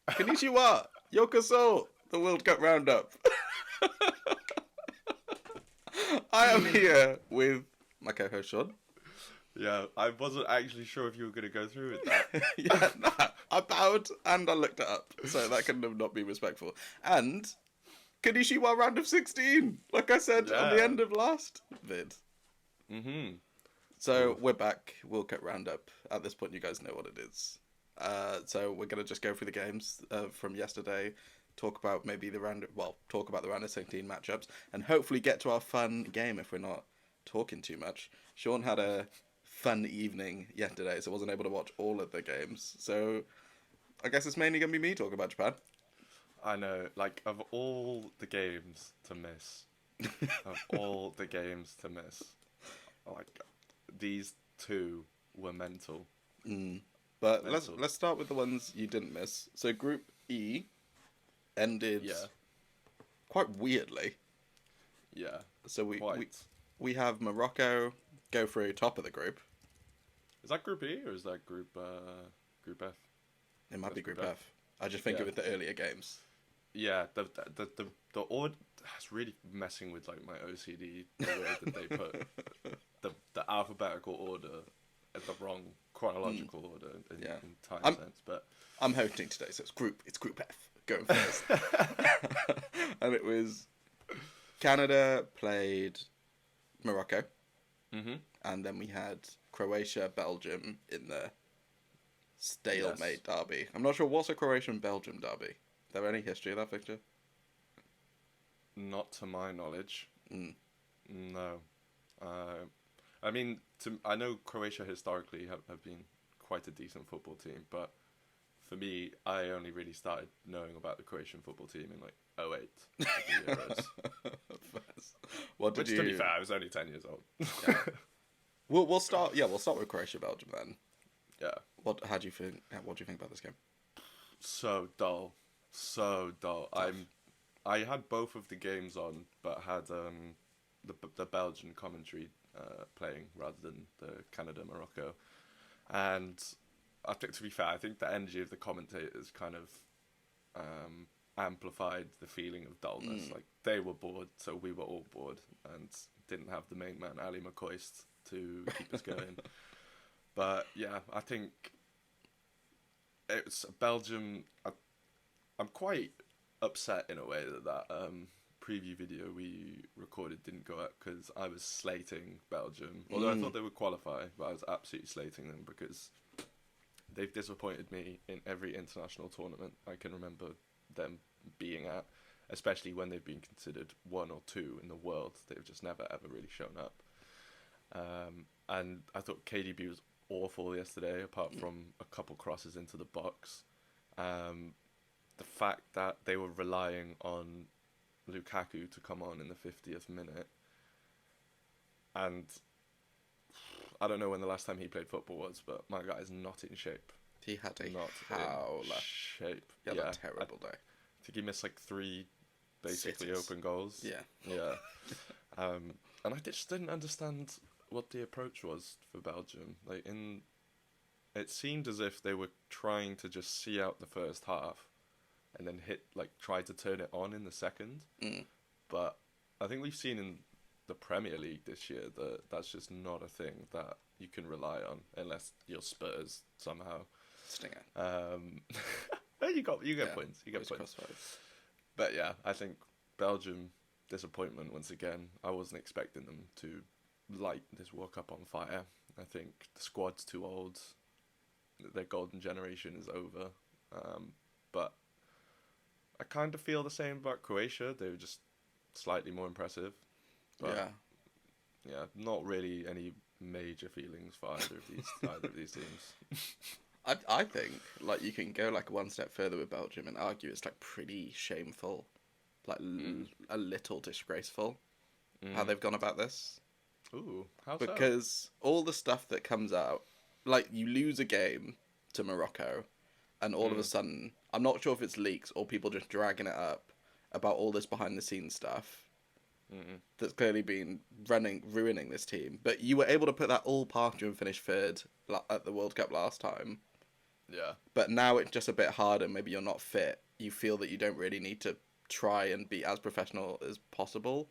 Konnichiwa! Yokoso! The World Cup Roundup. I am here with my co-host Sean. Yeah, I wasn't actually sure if you were going to go through with that. Yeah, nah, I bowed and I looked it up, so that couldn't have not been respectful. And Konnichiwa round of 16, like I said on the Yeah. end of last vid. Mm-hmm. So Oof. we're back, World Cup Roundup. At this point, you guys know what it is. So we're gonna just go through the games from yesterday, talk about maybe talk about the round of 16 matchups, and hopefully get to our fun game if we're not talking too much. Sean had a fun evening yesterday, so wasn't able to watch all of the games. So I guess it's mainly gonna be me talking about Japan. I know, like, of all the games to miss, like, these two were mental. But Mental. let's start with the ones you didn't miss. So Group E ended Yeah. quite weirdly. Yeah. So Quite. we have Morocco go through top of the group. Is that Group E or is that Group F? It might That's be Group Group F. I just think Yeah. it was the earlier games. Yeah, the order that's really messing with like my OCD the way that they put the alphabetical order at the wrong chronological order Yeah. in time I'm- sense, but I'm hosting today, so it's Group F going first. And it was Canada played Morocco, mm-hmm. and then we had Croatia, Belgium in the stalemate derby. I'm not sure what's a Croatia and Belgium derby. Is there any history of that fixture? Not to my knowledge. Mm. No. I mean, I know Croatia historically have been quite a decent football team, but for me, I only really started knowing about the Croatian football team in like '08 at the Euros. What did Which, you? to be fair, I was only 10 years old. We'll start. Yeah, we'll start with Croatia, Belgium then. Yeah. How do you think? What do you think about this game? So dull. So dull. I had both of the games on, but had the Belgian commentary playing rather than the Canada Morocco, and I think, to be fair, I think the energy of the commentators kind of amplified the feeling of dullness. Like, they were bored, so we were all bored, and didn't have the main man Ali McCoist to keep us going. But yeah, I think it's Belgium. I'm quite upset in a way that preview video we recorded didn't go up because I was slating Belgium. Although I thought they would qualify, but I was absolutely slating them because they've disappointed me in every international tournament I can remember them being at, especially when they've been considered one or two in the world. They've just never ever really shown up. And I thought KDB was awful yesterday, apart from a couple crosses into the box. The fact that they were relying on Lukaku to come on in the 50th minute, and I don't know when the last time he played football was, but my guy is not in shape. He had a Not howler. in shape. He had a terrible day. I think he missed like 3 basically Sitters. open goals. Yeah. Yeah. And I just didn't understand what the approach was for Belgium. It seemed as if they were trying to just see out the first half and then try to turn it on in the second. But I think we've seen in the Premier League this year that that's just not a thing that you can rely on unless you're Spurs somehow. Stinger. You get points. You get points. Crossfires. But yeah, I think Belgium, disappointment once again. I wasn't expecting them to light this World Cup on fire. I think the squad's too old. Their golden generation is over. But I kind of feel the same about Croatia. They were just slightly more impressive. But yeah, not really any major feelings for either of these teams. I think like you can go like one step further with Belgium and argue it's like pretty shameful, like a little disgraceful how they've gone about this. Ooh, how so? Because all the stuff that comes out, like you lose a game to Morocco, and all of a sudden, I'm not sure if it's leaks or people just dragging it up about all this behind the scenes stuff that's clearly been ruining this team. But you were able to put that all past you and finish third at the World Cup last time. Yeah. But now it's just a bit harder. Maybe you're not fit. You feel that you don't really need to try and be as professional as possible.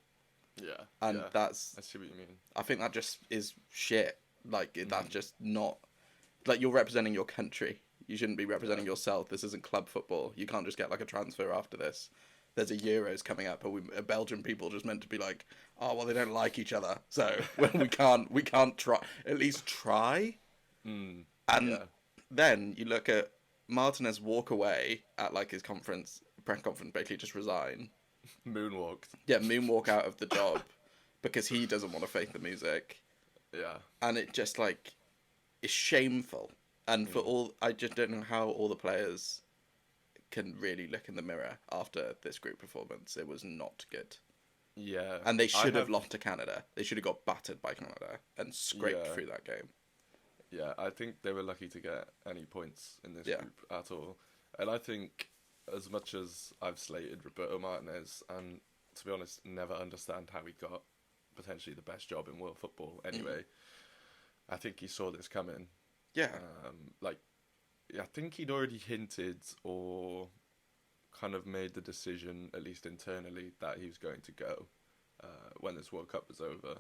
Yeah. And yeah. that's, I see what you mean. I think that just is shit. Like, that's Mm. just not, like, you're representing your country. You shouldn't be representing Yeah. yourself. This isn't club football. You can't just get, like, a transfer after this. There's a Euros coming up, and Belgian people just meant to be like, oh, well, they don't like each other. So, well, we can't try, at least try. Mm. And Yeah. then you look at Martinez walk away at, like, his press conference, basically just resign. Moonwalked. Yeah, moonwalk out of the job because he doesn't want to face the music. Yeah. And it just, like, is shameful. And for all, I just don't know how all the players can really look in the mirror after this group performance. It was not good. Yeah. And they should have lost to Canada. They should have got battered by Canada and scraped through that game. Yeah, I think they were lucky to get any points in this Yeah. group at all. And I think, as much as I've slated Roberto Martinez, and to be honest, never understand how he got potentially the best job in world football anyway, I think he saw this coming. Yeah. I think he'd already hinted or kind of made the decision, at least internally, that he was going to go when this World Cup was over.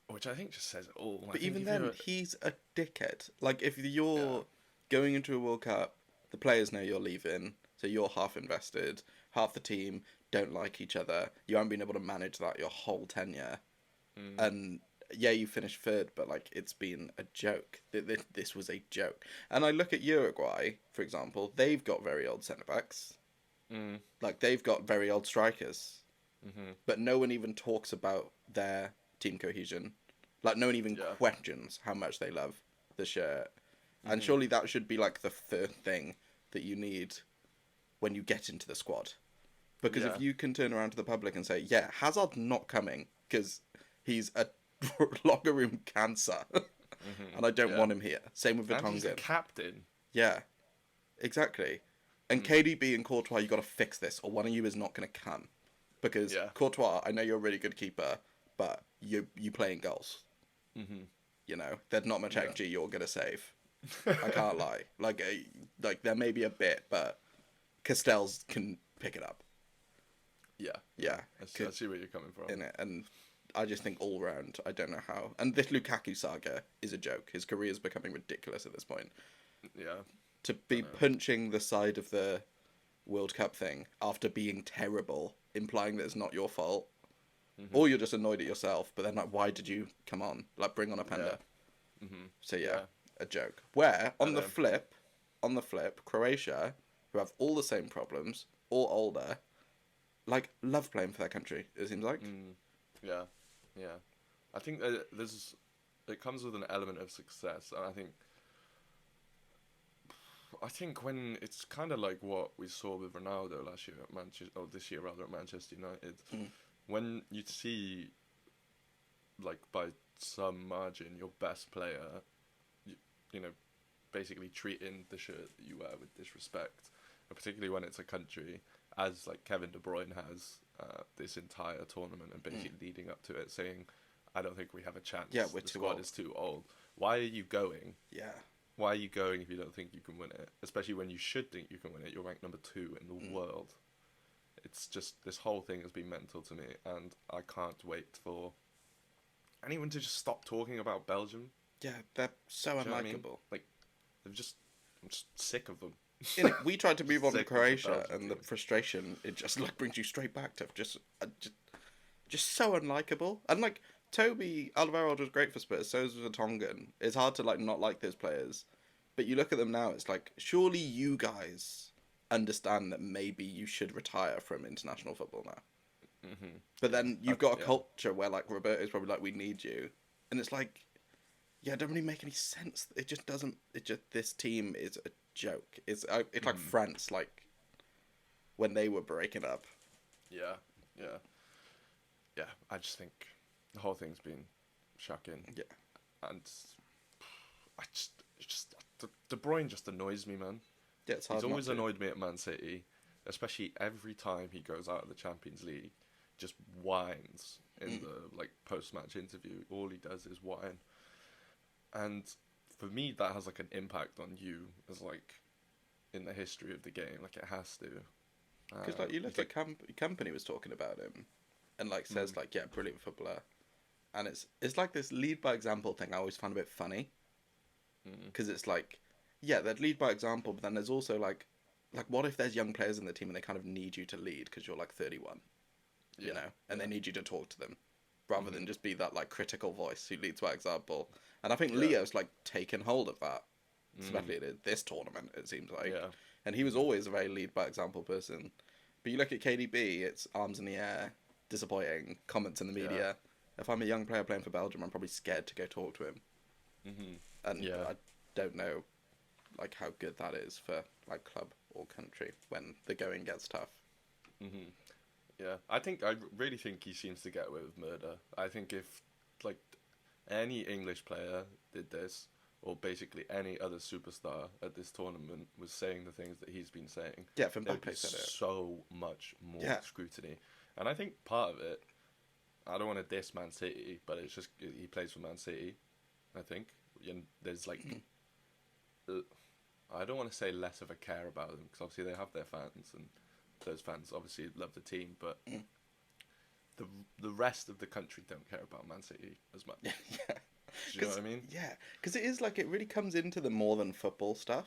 Which I think just says it all. But even then, he's a dickhead. Like, if you're going into a World Cup, the players know you're leaving, so you're half invested. Half the team don't like each other. You haven't been able to manage that your whole tenure. And, yeah, you finished third, but, like, it's been a joke. This was a joke. And I look at Uruguay, for example. They've got very old centre-backs. Like, they've got very old strikers. But no one even talks about their team cohesion. Like, no one even questions how much they love the shirt. And surely that should be, like, the third thing that you need when you get into the squad. Because if you can turn around to the public and say, yeah, Hazard's not coming because he's a locker room cancer and I don't want him here. Same with Vertonghen. He's the captain. Yeah, exactly. And KDB and Courtois, you got to fix this, or one of you is not going to come. Because Courtois, I know you're a really good keeper, but you playing goals. You know, there's not much XG you're going to save. I can't lie. Like there may be a bit, but Castells can pick it up. Yeah. I see where you're coming from. In it, and I just think all round, I don't know how. And this Lukaku saga is a joke. His career is becoming ridiculous at this point. Yeah. To be punching the side of the World Cup thing after being terrible, implying that it's not your fault, or you're just annoyed at yourself. But then, like, why did you come on? Like, bring on a panda. So a joke. Where on the flip, Croatia, who have all the same problems, all older, like, love playing for their country. It seems like. Yeah. I think it comes with an element of success, and I think when it's kind of like what we saw with Ronaldo last year at this year rather at Manchester United, when you see, like, by some margin your best player, you know, basically treating the shirt that you wear with disrespect, and particularly when it's a country, as like Kevin De Bruyne has this entire tournament and basically leading up to it, saying, I don't think we have a chance. Yeah, we're the too squad old. is too old. Why are you going? Yeah. Why are you going if you don't think you can win it? Especially when you should think you can win it. You're ranked number 2 in the world. It's just, this whole thing has been mental to me, and I can't wait for anyone to just stop talking about Belgium. Yeah, they're so Do you know what I mean? unlikable. Like, I'm just sick of them. We tried to move on to Sick of the Croatia, Belgian and the team. frustration, it just, like, brings you straight back to just so unlikable. And, like, Toby Alderweireld was great for Spurs, so was Vertonghen. It's hard to, like, not like those players. But you look at them now, it's like, surely you guys understand that maybe you should retire from international football now. But then you've got a culture where, like, Roberto's probably like, we need you. And it's like, yeah, it doesn't really make any sense. It just doesn't. This team is a joke. It's like France, like, when they were breaking up. Yeah. I just think the whole thing's been shocking. Yeah. And De Bruyne just annoys me, man. Yeah, it's hard. He's always not to. annoyed me at Man City, especially every time he goes out of the Champions League, just whines in the, like, post-match interview. All he does is whine. And for me, that has like an impact on you as like in the history of the game. Like it has to. Because like you look at Company was talking about him, and like says like yeah, brilliant footballer, and it's like this lead by example thing. I always found a bit funny, because it's like yeah, they'd lead by example, but then there's also like what if there's young players in the team and they kind of need you to lead because you're like 31, you know, and they need you to talk to them, rather than just be that like critical voice who leads by example. And I think Leo's like taken hold of that, especially in this tournament. It seems like, and he was always a very lead by example person. But you look at KDB, it's arms in the air, disappointing, comments in the media. If I'm a young player playing for Belgium, I'm probably scared to go talk to him. And I don't know like how good that is for like club or country when the going gets tough. Yeah, I really think he seems to get away with murder. I think if like any English player did this, or basically any other superstar at this tournament was saying the things that he's been saying, if there would be Mbappe said it, so much more scrutiny. And I think part of it, I don't want to diss Man City, but it's just he plays for Man City. I think and there's like, I don't want to say less of a care about them because obviously they have their fans and those fans obviously love the team, but the rest of the country don't care about Man City as much. Do you know what I mean? Yeah, because it is like it really comes into the more than football stuff.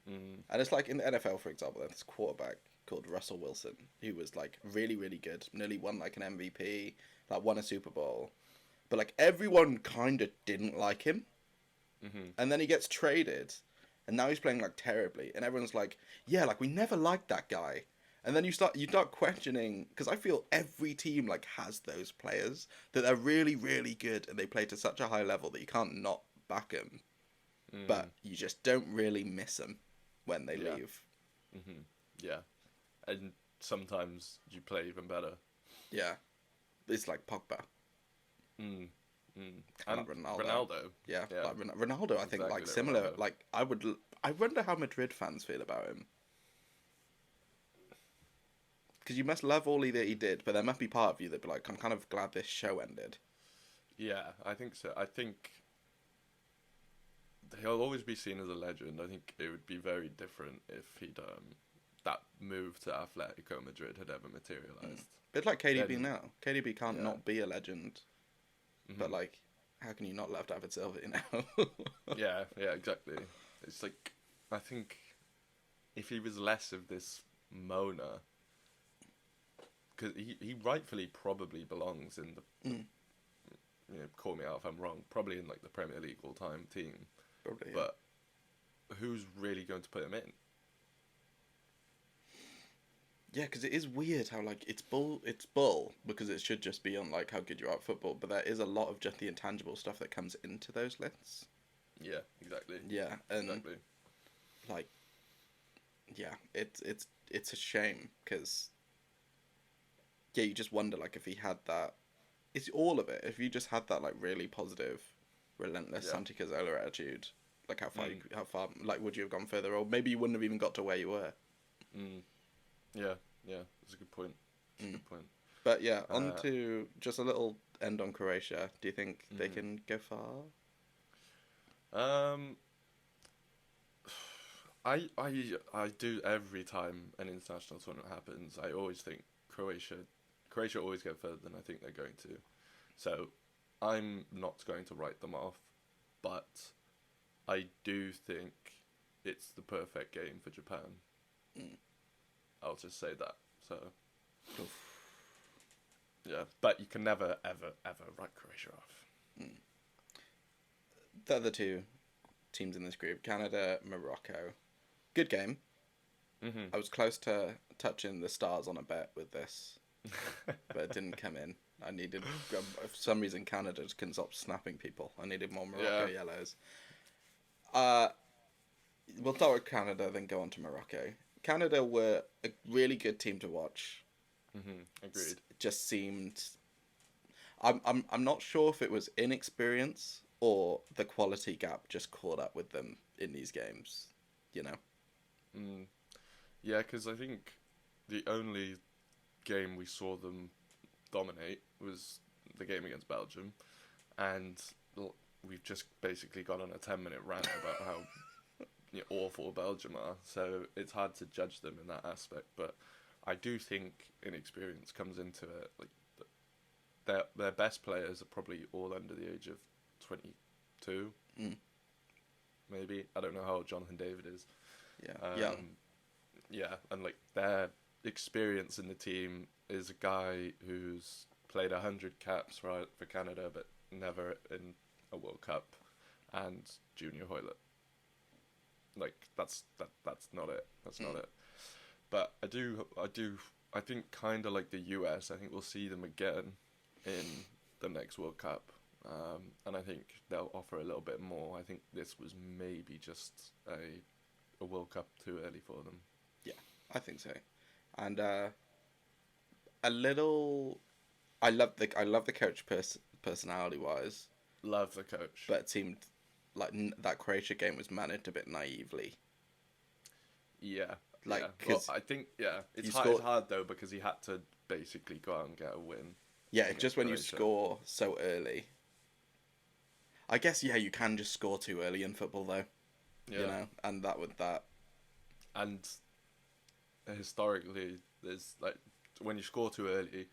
And it's like in the NFL, for example, there's this quarterback called Russell Wilson who was like really, really good, nearly won like an MVP, like won a Super Bowl, but like everyone kind of didn't like him, and then he gets traded, and now he's playing like terribly, and everyone's like, yeah, like we never liked that guy. And then you start questioning, because I feel every team like has those players that are really, really good and they play to such a high level that you can't not back them, but you just don't really miss them when they leave. Yeah, and sometimes you play even better. Yeah, it's like Pogba. And Ronaldo. Yeah. Like Ronaldo. I think Exactly like similar. Ronaldo. Like I wonder how Madrid fans feel about him. Because you must love all that he did, but there must be part of you that be like, I'm kind of glad this show ended. Yeah, I think so. I think he'll always be seen as a legend. I think it would be very different if he'd that move to Atletico Madrid had ever materialized. Bit like KDB now. KDB can't not be a legend, but like, how can you not love David Silva now? yeah, exactly. It's like, I think if he was less of this moaner, because he rightfully probably belongs in the, you know, call me out if I'm wrong, probably in like the Premier League all-time team. Probably, but who's really going to put him in? Yeah, because it is weird how like it's bull because it should just be on like how good you are at football, but there is a lot of just the intangible stuff that comes into those lists. Yeah, exactly. Yeah, and like, yeah, it's a shame because. Yeah, you just wonder like if he had that. It's all of it. If you just had that like really positive, relentless Santi Cazorla attitude, like how far like would you have gone further, or maybe you wouldn't have even got to where you were. Yeah, that's a good point. That's a good point. But yeah, on to just a little end on Croatia. Do you think they can go far? I do every time an international tournament happens. I always think Croatia always go further than I think they're going to. So I'm not going to write them off, but I do think it's the perfect game for Japan. I'll just say that. So yeah, but you can never ever write Croatia off. The other two teams in this group, Canada, Morocco. Good game. I was close to touching the stars on a bet with this, but it didn't come in. I needed, for some reason, Canada just couldn't stop snapping people. I needed more Morocco yellows. We'll start with Canada, then go on to Morocco. Canada were a really good team to watch. Agreed. It just seemed. I'm not sure if it was inexperience or the quality gap just caught up with them in these games. You know. Yeah, because I think the only game we saw them dominate was the game against Belgium, and we've just basically gone on a 10-minute rant about how awful Belgium are. So it's hard to judge them in that aspect. But I do think inexperience comes into it. Like their best players are probably all under the age of 22, maybe. I don't know how old Jonathan David is. Yeah, Yeah, and like their experience in the team is a guy who's played 100 caps for Canada, but never in a World Cup, and Junior Hoylett. Like that's not it. That's not it. But I think kind of like the US. I think we'll see them again in the next World Cup, and I think they'll offer a little bit more. I think this was maybe just a World Cup too early for them. Yeah, I think so, and a little. I love the coach personality wise. Love the coach, but it seemed like that Croatia game was managed a bit naively. Yeah, like well, I think it's hard though because he had to basically go out and get a win. Yeah, it's just when you score so early. I guess you can just score too early in football though. Yeah. You know, and that. And historically, there's like when you score too early,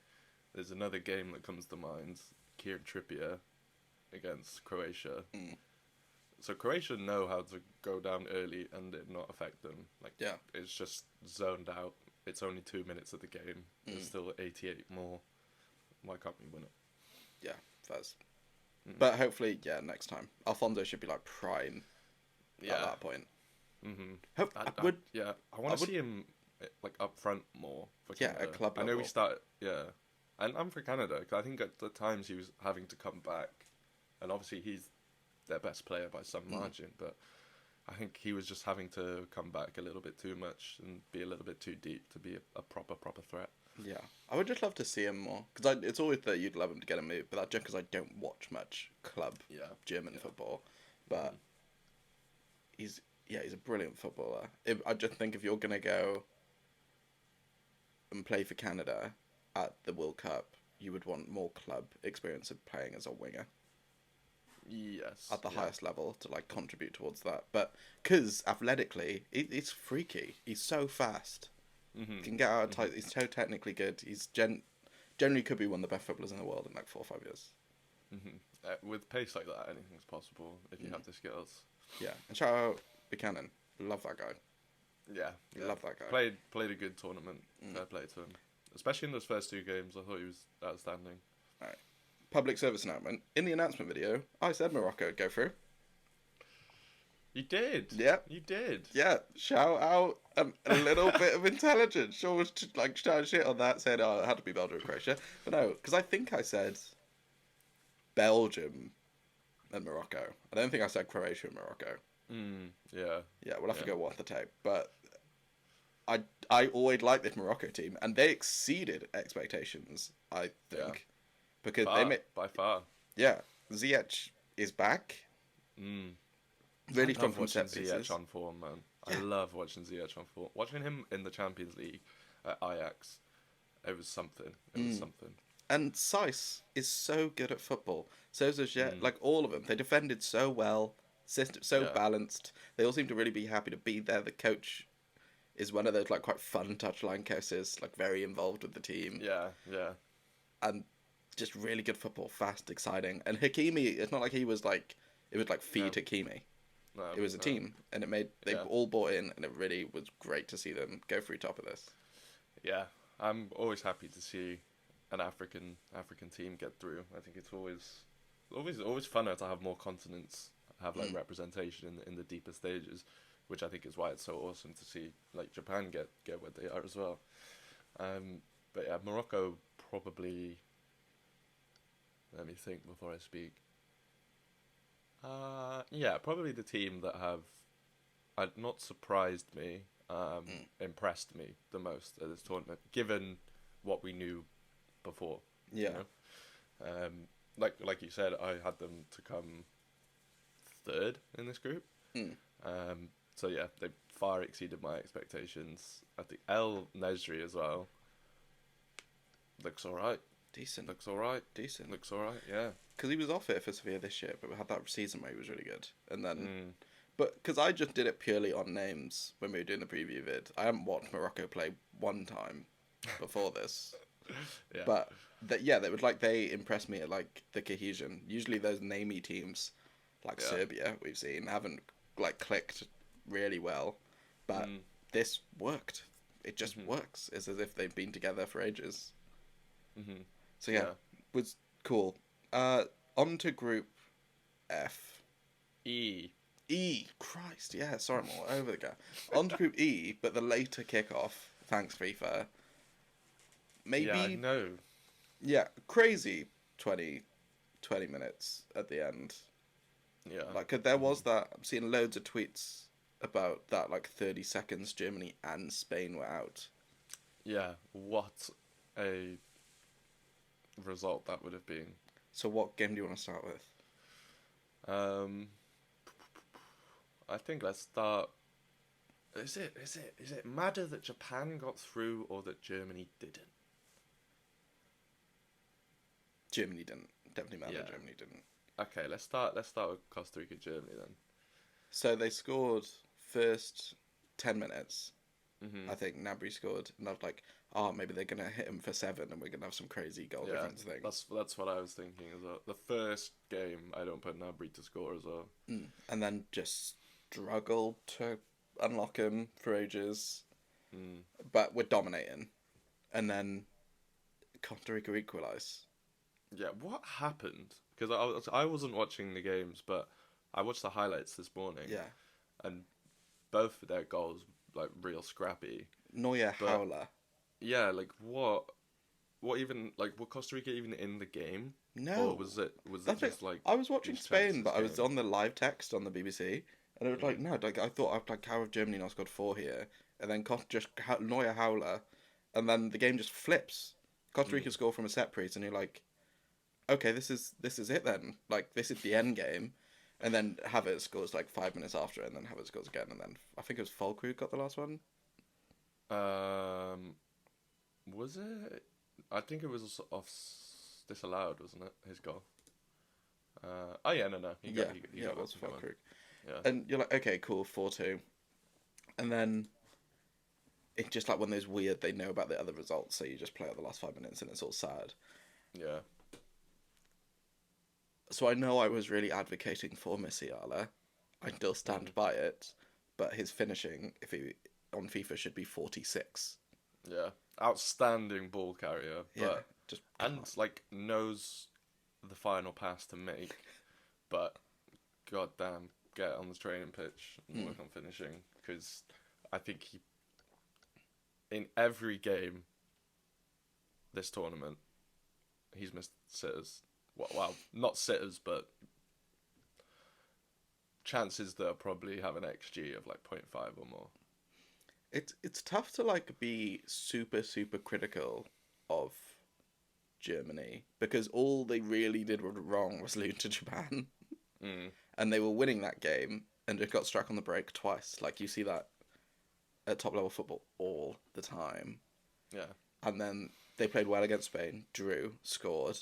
there's another game that comes to mind: Kieran Trippier against Croatia. So Croatia know how to go down early and it not affect them. Like it's just zoned out. It's only 2 minutes of the game. There's still 88 more. Why can't we win it? Yeah, faz. But hopefully, next time Alfonso should be like prime. At that point. I want to see him like up front more for Canada. At club level. I know we started. And I'm for Canada because I think at the times he was having to come back, and obviously he's their best player by some margin, but I think he was just having to come back a little bit too much and be a little bit too deep to be a proper threat. Yeah, I would just love to see him more because it's always that you'd love him to get a move, but that's just because I don't watch much club German football, but he's a brilliant footballer. I just think if you're gonna go and play for Canada at the World Cup, you would want more club experience of playing as a winger. Yes. At the highest level to like contribute towards that, but because athletically, it's freaky. He's so fast. He can get out of tight. He's so technically good. He's generally could be one of the best footballers in the world in like 4 or 5 years. With pace like that, anything's possible if you have the skills. Yeah, and shout out Buchanan. Love that guy. Yeah, love that guy. Played a good tournament. Fair play to him, especially in those first 2 games. I thought he was outstanding. All right. Public service announcement. In the announcement video, I said Morocco would go through. You did. Yeah. You did. Yeah. Shout out a little bit of intelligence. Sean was like shouting shit on that, saying, "Oh, it had to be Belgium and Croatia." But no, because I think I said Belgium and Morocco. I don't think I said Croatia and Morocco. Yeah. Yeah, we'll have to go watch the tape. But I always liked this Morocco team, and they exceeded expectations, I think. Yeah. Because by far. Yeah, Ziyech is back. Really strong from set pieces. Ziyech on form, man. Yeah. I love watching Ziyech on form. Watching him in the Champions League at Ajax, it was something. It was something. And Seiss is so good at football. So is Ziyech. Like all of them, they defended so well, system so balanced. They all seem to really be happy to be there. The coach is one of those like quite fun touchline coaches, like very involved with the team. Yeah. And just really good football, fast, exciting. And Hakimi, it's not like he was like, it was like feed Hakimi. No, it was a team, and they all bought in, and it really was great to see them go through top of this. Yeah, I'm always happy to see an African team get through. I think it's always funner to have more continents have like representation in the deeper stages, which I think is why it's so awesome to see like Japan get where they are as well. But yeah, Morocco probably. Let me think before I speak. Probably the team that have not surprised me, impressed me the most at this tournament, given what we knew before. Yeah. You know? Like you said, I had them to come 3rd in this group. So yeah, they far exceeded my expectations. I think El Nesri as well looks alright. Decent. Looks all right. Decent. Looks all right. Yeah. Because he was off it for Sevilla this year, but we had that season where he was really good. And then, Mm. but because I just did it purely on names when we were doing the preview vid. I haven't watched Morocco play one time before this. Yeah. But they impressed me at like the cohesion. Usually those namey teams, like Yeah. Serbia, we've seen haven't like clicked really well, but this worked. It just works. It's as if they've been together for ages. Mm-hmm. So yeah, was cool. On to Group F. E. Christ, yeah, sorry, I'm all over the guy. On to Group E, but the later kickoff, thanks FIFA. Maybe, Yeah, I know. yeah, crazy 20 minutes at the end. Yeah. Like, there was that, I'm seeing loads of tweets about that, like, 30 seconds Germany and Spain were out. Yeah, what a result that would have been. So what game do you want to start with? I think let's start. Is it madder that Japan got through or that Germany didn't? Germany didn't. Definitely matter. Yeah. Germany didn't. Okay, let's start with Costa Rica, Germany then. So they scored first 10 minutes. Mm-hmm. I think Nabry scored, and I was like, maybe they're gonna hit him for 7, and we're gonna have some crazy goal difference thing. That's what I was thinking as well. The first game, I don't put Nabry to score as well. And then just struggled to unlock him for ages. But we're dominating, and then Costa Rica equalise. Yeah, what happened? Because I wasn't watching the games, but I watched the highlights this morning. Yeah, and both of their goals like real scrappy. Neuer, But- Howler. Yeah, like what even like were Costa Rica even in the game? No, Or was it That's just it. like I was watching these Spain, chances but I was game? on the live text on the BBC, and it was like, no, like I thought, like, how have Germany not scored 4 here? And then Neuer, Howler, and then the game just flips. Costa Rica score from a set piece, and you're like, okay, this is it then. Like, this is the end game. And then Havertz scores like 5 minutes after, and then Havertz scores again, and then I think it was Fulkrug got the last one. Was it? I think it was disallowed, wasn't it? His goal. No. He got it was one. Fulkrug. Yeah. And you're like, okay, cool, 4-2. And then it's just like one of those weird, they know about the other results, so you just play out the last 5 minutes and it's all sad. Yeah. So I know I was really advocating for Musiala. I still stand by it, but his finishing, on FIFA, should be 46. Yeah. Outstanding ball carrier, but Yeah, like knows the final pass to make, but goddamn, get on the training pitch and work on finishing, because I think in every game this tournament he's missed sitters. Well, not sitters, but chances that probably have an XG of like 0.5 or more. It's tough to like be super critical of Germany because all they really did wrong was lose to Japan, and they were winning that game and just got struck on the break twice. Like you see that at top level football all the time. Yeah. And then they played well against Spain, drew, scored,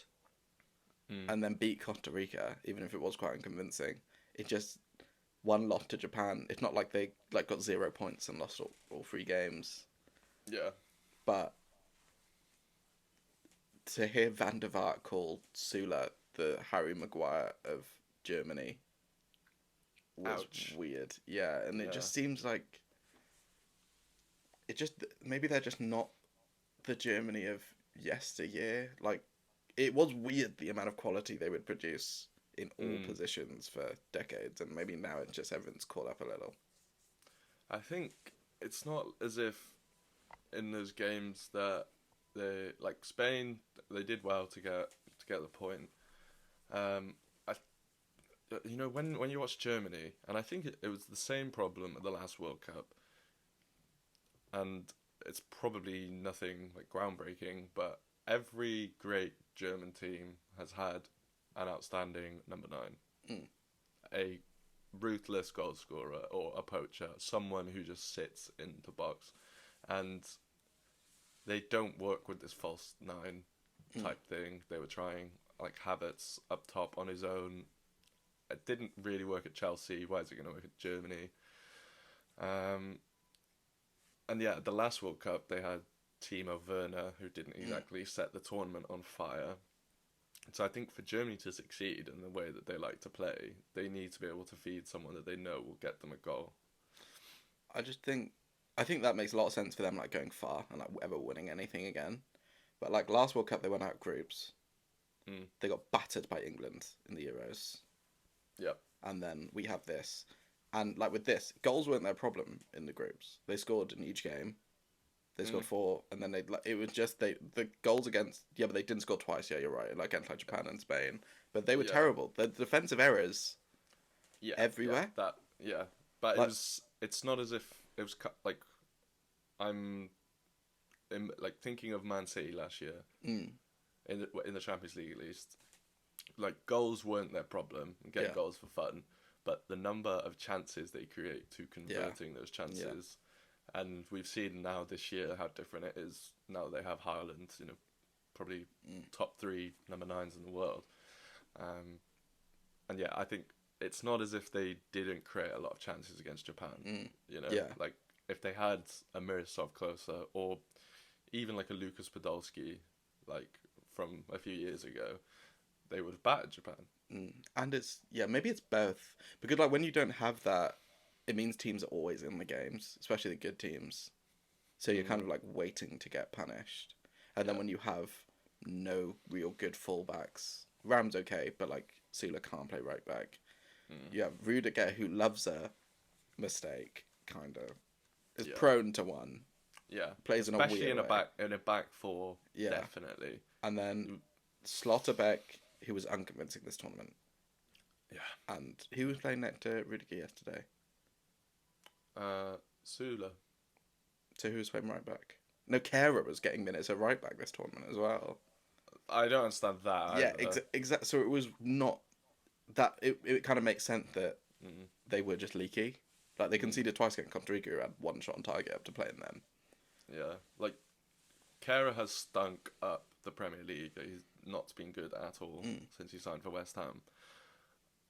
and then beat Costa Rica, even if it was quite unconvincing. It just one loss to Japan. It's not like they like got 0 points and lost all 3 games. Yeah. But to hear Van der Vaart call Sula the Harry Maguire of Germany was weird. Yeah, and it just seems like maybe they're just not the Germany of yesteryear. Like, it was weird the amount of quality they would produce in all positions for decades, and maybe now it's just everyone's caught up a little. I think it's not as if in those games that they like Spain, they did well to get the point. When you watch Germany, and I think it was the same problem at the last World Cup, and it's probably nothing like groundbreaking, but every great German team has had an outstanding number 9, a ruthless goal scorer or a poacher, someone who just sits in the box, and they don't work with this false 9 type thing. They were trying like Havertz up top on his own. It didn't really work at Chelsea. Why is it going to work at Germany? And yeah, the last World Cup they had Timo Werner, who didn't exactly set the tournament on fire. So I think for Germany to succeed in the way that they like to play, they need to be able to feed someone that they know will get them a goal. I think that makes a lot of sense for them, like going far and like ever winning anything again. But like last World Cup, they went out groups. They got battered by England in the Euros. Yep. And then we have this, and like with this, goals weren't their problem in the groups. They scored in each game. They scored 4, and then it was just the goals against, but they didn't score twice. Yeah, you're right. Like against like Japan and Spain, but they were terrible. The defensive errors, everywhere. But like, it's not as if it was like I'm like thinking of Man City last year in the Champions League at least. Like goals weren't their problem, getting goals for fun, but the number of chances they create to converting those chances. And we've seen now this year how different it is. Now they have Haaland, probably top 3 number 9s in the world. And I think it's not as if they didn't create a lot of chances against Japan. Like if they had a Miroslav closer, or even like a Lucas Podolski, like from a few years ago, they would have battered Japan. And it's maybe it's both, because like when you don't have that, it means teams are always in the games, especially the good teams. So you're kind of like waiting to get punished. And then when you have no real good fullbacks, Ram's okay, but like Sula can't play right back. You have Rudiger, who loves a mistake, kind of is prone to one. Yeah, plays especially in a weird way. in a back 4. Definitely. And then Slotterbeck, who was unconvincing this tournament. Yeah, and who was playing next to Rudiger yesterday? Sula. So who was playing right back? No, Kehrer was getting minutes at right back this tournament as well. I don't understand that. Yeah, exactly. So it was not that. It kind of makes sense that they were just leaky. Like they conceded twice against Costa Rica, who had 1 shot on target up to playing them. Yeah, like Kehrer has stunk up the Premier League. He's not been good at all since he signed for West Ham.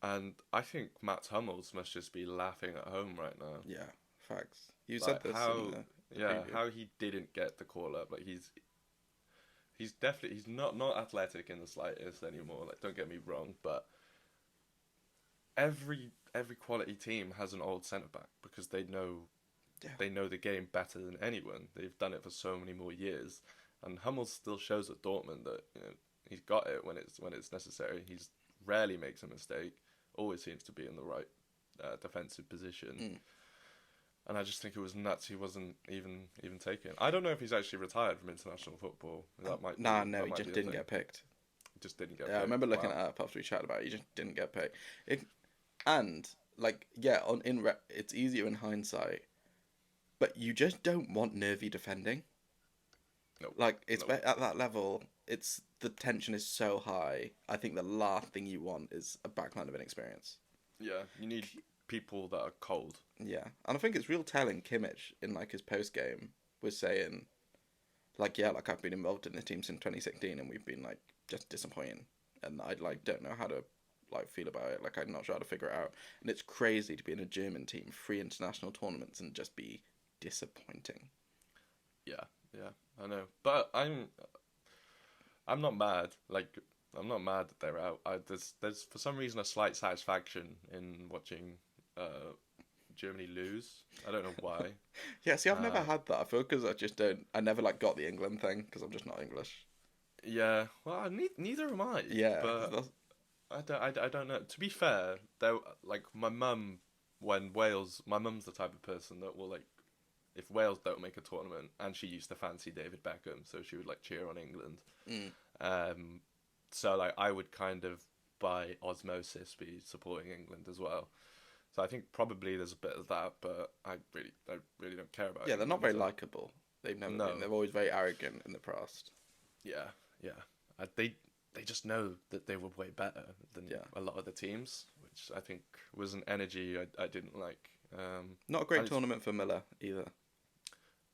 And I think Matt Hummels must just be laughing at home right now. Yeah, facts. You said this. How he didn't get the call up. Like he's not athletic in the slightest anymore. Like don't get me wrong, but every quality team has an old centre back because they know the game better than anyone. They've done it for so many more years, and Hummels still shows at Dortmund that he's got it when it's necessary. He's rarely makes a mistake. Always seems to be in the right defensive position. And I just think it was nuts he wasn't even taken. I don't know if he's actually retired from international football. That might no, he just didn't get picked. Just didn't get picked. I remember looking it up after we chatted about it. He just didn't get picked. It's easier in hindsight, but you just don't want nervy defending. Nope. Like at that level, the tension is so high. I think the last thing you want is a backline of inexperience. Yeah, you need people that are cold. Yeah, and I think it's real telling. Kimmich in like his post game was saying, like I've been involved in the team since 2016, and we've been like just disappointing, and I like don't know how to like feel about it. Like I'm not sure how to figure it out, and it's crazy to be in a German team, 3 international tournaments, and just be disappointing. Yeah, I know, but I'm not mad. Like I'm not mad that they're out. There's for some reason a slight satisfaction in watching Germany lose. I don't know why. Yeah, see, I've never had that. I feel because I never like got the England thing because I'm just not English. Yeah, well, neither am I. Yeah, but I don't know. To be fair, like my mum, my mum's the type of person that will like, if Wales don't make a tournament, and she used to fancy David Beckham, so she would like cheer on England. So like I would kind of by osmosis be supporting England as well. So I think probably there's a bit of that, but I really don't care about it. Yeah, they're not very likable. They've never been. They're always very arrogant in the past. Yeah. They just know that they were way better than a lot of the teams, which I think was an energy I didn't like. Not a great tournament for Miller either.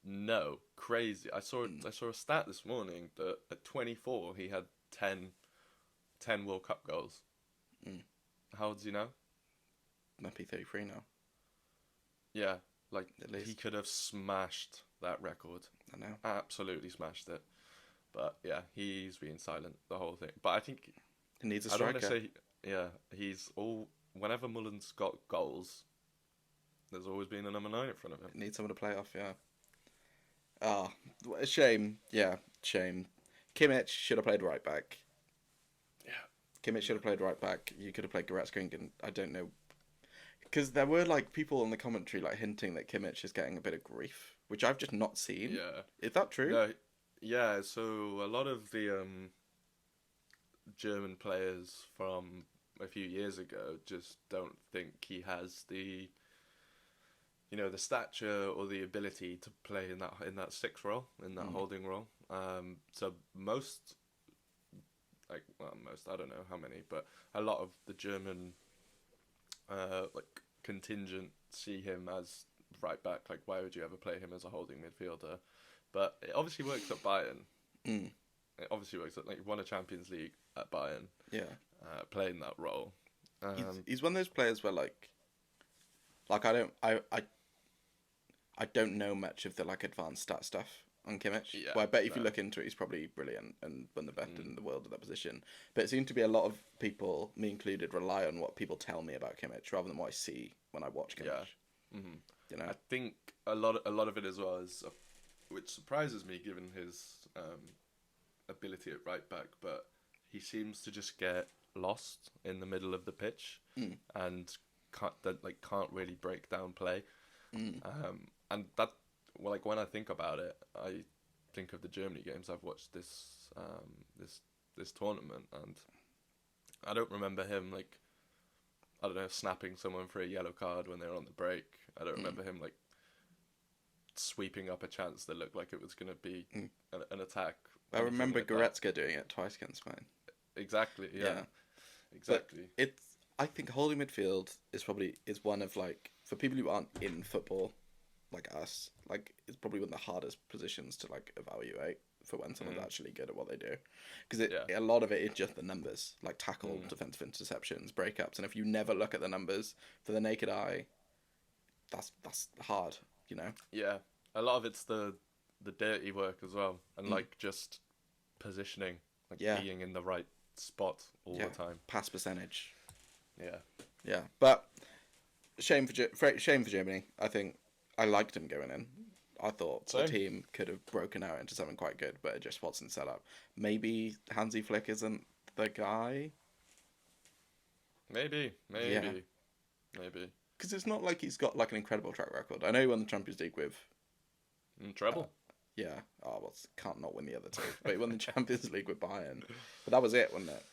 No, crazy. I saw a stat this morning that at 24 he had 10 World Cup goals. Mm. How old is he now? Might be 33 now. Yeah, like At least. he could have smashed that record. I know. Absolutely smashed it. But yeah, he's been silent the whole thing. But I think He needs a I don't want striker. to say he's all. Whenever Mullen's got goals, there's always been a number 9 in front of him. He needs someone to play off, yeah. Ah, a shame. Yeah, shame. Kimmich should have played right back. Yeah. Kimmich should have played right back. You could have played Goretzka and I don't know. Because there were like people in the commentary like hinting that Kimmich is getting a bit of grief, which I've just not seen. Yeah. Is that true? No, yeah, so a lot of the German players from a few years ago just don't think he has the stature or the ability to play in that sixth role, in that holding role. So most, I don't know how many, but a lot of the German contingent see him as right back. Like, why would you ever play him as a holding midfielder? But it obviously works at Bayern. Mm. It obviously works at, like, won a Champions League at Bayern, Yeah. playing that role. He's one of those players where I don't know much of the like advanced stat stuff on Kimmich. Yeah, Well, I bet if you no. look into it, he's probably brilliant and one of the best in the world at that position. But it seems to be a lot of people, me included, rely on what people tell me about Kimmich rather than what I see when I watch Kimmich. Yeah. Hmm. You know, I think a lot of it as well is, which surprises me given his ability at right back, but he seems to just get lost in the middle of the pitch and can't really break down play. And that, well, like when I think about it, I think of the Germany games I've watched this tournament, and I don't remember him like, I don't know, snapping someone for a yellow card when they were on the break. I don't remember him like sweeping up a chance that looked like it was going to be an attack. I remember Anything like that. Goretzka doing it twice against Spain. Exactly. Yeah. Yeah. Exactly. But I think holding midfield is one of like, for people who aren't in football, like us, like it's probably one of the hardest positions to like evaluate for when someone's actually good at what they do, because a lot of it is just the numbers, like tackle, defensive interceptions, breakups, and if you never look at the numbers for the naked eye, that's hard, you know. Yeah. A lot of it's the dirty work as well, and like just positioning, like being in the right spot all the time. Pass percentage. Yeah. Yeah, but shame for Germany. I think I liked him going in. I thought the team could have broken out into something quite good, but it just wasn't set up. Maybe Hansi Flick isn't the guy. Maybe. Because it's not like he's got like an incredible track record. I know he won the Champions League with. Treble. Yeah. Oh, well, can't not win the other two. But he won the Champions League with Bayern. But that was it, wasn't it?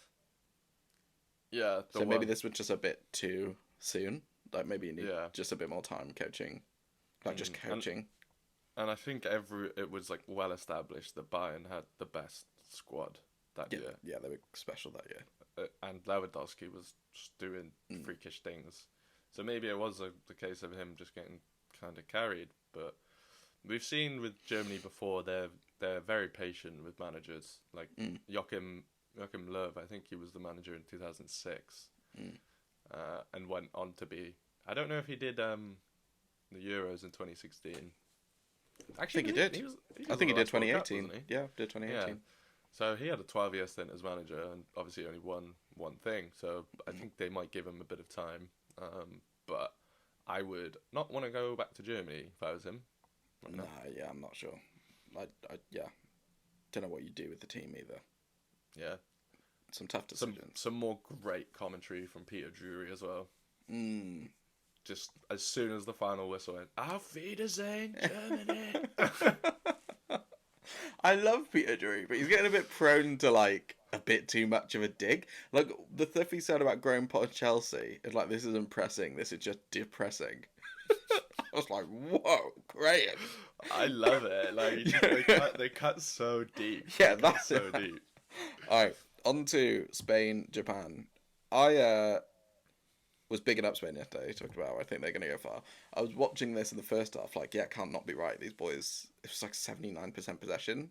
Yeah. So maybe this was just a bit too soon. Like maybe you need just a bit more time coaching. Like just coaching. And I think it was like well established that Bayern had the best squad that year. Yeah, they were special that year. And Lewandowski was just doing freakish things. So maybe it was the case of him just getting kind of carried. But we've seen with Germany before, they're very patient with managers. Like Joachim Löw, I think he was the manager in 2006, and went on to be. I don't know if he did the Euros in 2016. Actually, I think he did. I think he did 2018. Yeah, did 2018. Yeah. So he had a 12-year stint as manager, and obviously only won one thing. So I think they might give him a bit of time. But I would not want to go back to Germany if I was him. Nah, yeah, I'm not sure. I don't know what you do with the team either. Yeah. Some tough decisions. Some more great commentary from Peter Drury as well. Just as soon as the final whistle went, Auf Wiedersehen, Germany. I love Peter Drury, but he's getting a bit prone to like a bit too much of a dig. Like the stuff he said about Graham Potter Chelsea is like, this isn't pressing, this is just depressing. I was like, whoa, Graham. I love it. Like they cut so deep. Yeah, that's so deep. All right, on to Spain, Japan. I was bigging up Spain yesterday. He talked about, I think they're going to go far. I was watching this in the first half, like, yeah, it can't not be right. These boys, it was like 79% possession.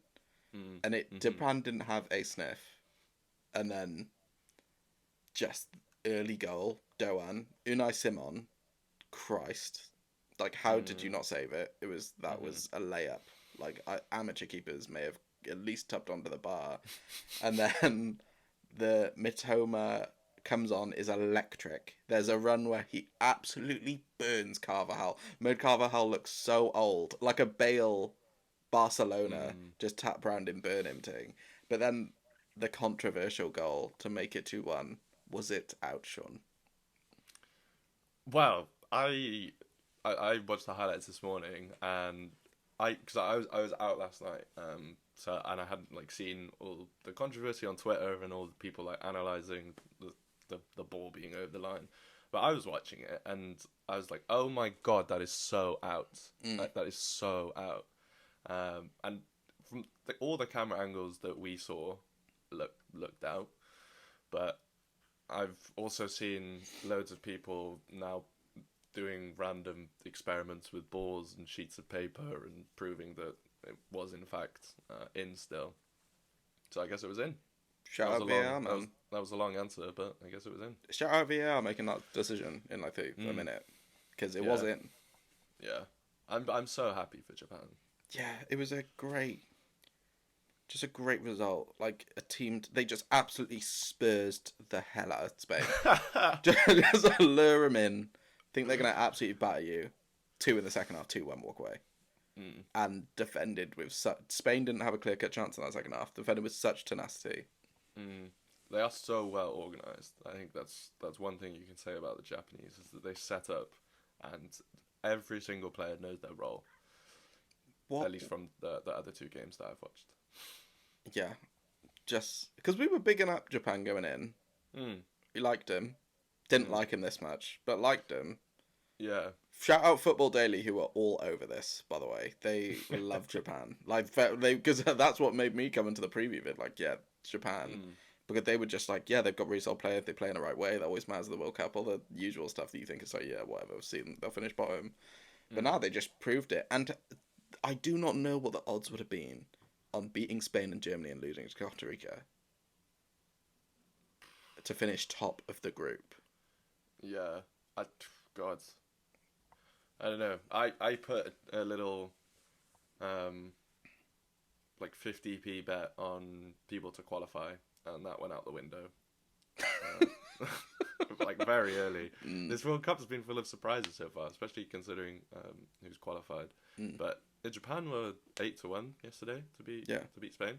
And Japan didn't have a sniff. And then just early goal, Doan, Unai Simon, Christ. Like, how did you not save it? That was a layup. Like, amateur keepers may have at least tapped onto the bar. And then the Mitoma comes on is electric. There's a run where he absolutely burns Carvajal. Made Carvajal look so old, like a Bale Barcelona just tap round and burn him thing. But then the controversial goal to make it 2-1, was it out, Sean? Well, I watched the highlights this morning, and because I was out last night, and I hadn't like seen all the controversy on Twitter and all the people like analyzing the ball being over the line, but I was watching it and I was like, oh my god, that is so out. That is so out. And from all the camera angles that we saw, looked out, but I've also seen loads of people now doing random experiments with balls and sheets of paper and proving that it was in fact in still. So I guess it was in. Shout out VAR, man. That was a long answer, but I guess it was in. Shout out VAR making that decision in like a minute, because it was in. Yeah, I'm so happy for Japan. Yeah, it was just a great result. Like a team, they just absolutely spursed the hell out of Spain. just lure them in. Think they're gonna absolutely batter you. 2 in the second half, 2-1 walk away. And defended with such... Spain didn't have a clear-cut chance in that second half. Defended with such tenacity. They are so well organised. I think that's one thing you can say about the Japanese, is that they set up and every single player knows their role. At least from the other 2 games that I've watched. Yeah. Just... Because we were bigging up Japan going in. We liked him. Didn't like him this much, but liked him. Yeah. Shout out Football Daily, who are all over this, by the way. They love Japan. Like, because that's what made me come into the preview vid. Like, yeah, Japan. Because they were just like, yeah, they've got really solid players. They play in the right way. That always matters in the World Cup. All the usual stuff that you think is like, yeah, whatever. See them, they'll finish bottom. But now they just proved it. And I do not know what the odds would have been on beating Spain and Germany and losing to Costa Rica to finish top of the group. Yeah. God. I don't know. I put a little, like 50p bet on people to qualify, and that went out the window. Like very early. This World Cup has been full of surprises so far, especially considering who's qualified. But Japan were 8-1 yesterday to beat Spain.